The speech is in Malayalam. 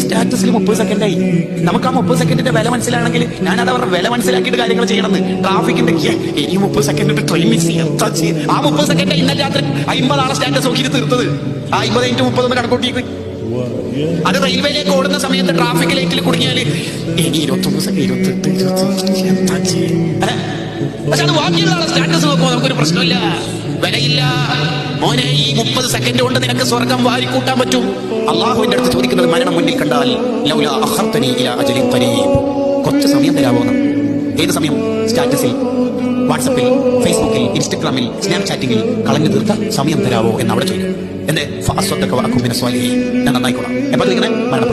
സ്റ്റാറ്റസിൽ 30 സെക്കൻഡായി. നമുക്ക് ആ 30 സെക്കൻഡിന്റെ വില മനസ്സിലാണെങ്കിൽ ഞാൻ അത് അവരുടെ വില മനസ്സിലാക്കിയിട്ട് കാര്യങ്ങൾ ചെയ്യണമെന്ന്. ട്രാഫിക്കിന്റെ ഈ 30 സെക്കൻഡ് ട്രെയിൻ മിസ് ചെയ്യാം. ആ 30 സെക്കൻഡ് ഇന്നലെ രാത്രി 50 ആളെ സ്റ്റാറ്റസ് നോക്കിയിട്ട് തീർത്തത്. ആ 50 കണക്കൂട്ടിക്ക് അത് റെയിൽവേയിലേക്ക് ഓടുന്ന സമയത്ത് ട്രാഫിക് ലൈറ്റിൽ കുടുങ്ങിയാൽ 21 സെക്കൻഡ് 28 എന്താ ചെയ്യുക? പക്ഷെ അത് ബാക്കിയുള്ള സ്റ്റാറ്റസ് നോക്കുമ്പോൾ നമുക്കൊരു പ്രശ്നമില്ല, വിലയില്ല മോനെ. ഈ 30 സെക്കൻഡ് കൊണ്ട് നിനക്ക് സ്വർഗം വാരിക്കൂട്ടാൻ പറ്റും. അള്ളാഹുവിന്റെ അടുത്ത് ചോദിക്കുന്നത് മരണം മുന്നിൽ കണ്ടാൽ ലൗലാ അഖർതനി ഇലാ അജലിൻ ഖരീബ്, കുറച്ച് സമയം തരാമോ? ഏത് സമയം? സ്റ്റാറ്റസിൽ, വാട്സപ്പിൽ, ഫേസ്ബുക്കിൽ, ഇൻസ്റ്റഗ്രാമിൽ, സ്നാപ്ചാറ്റിങ്ങിൽ കളഞ്ഞു തീർത്ത സമയം തരാവോ എന്ന് അവിടെ ചോദിക്കും. എന്റെ ഞാൻ നന്നായിക്കോളാം. എപ്പോൾ ഇങ്ങനെ മരണം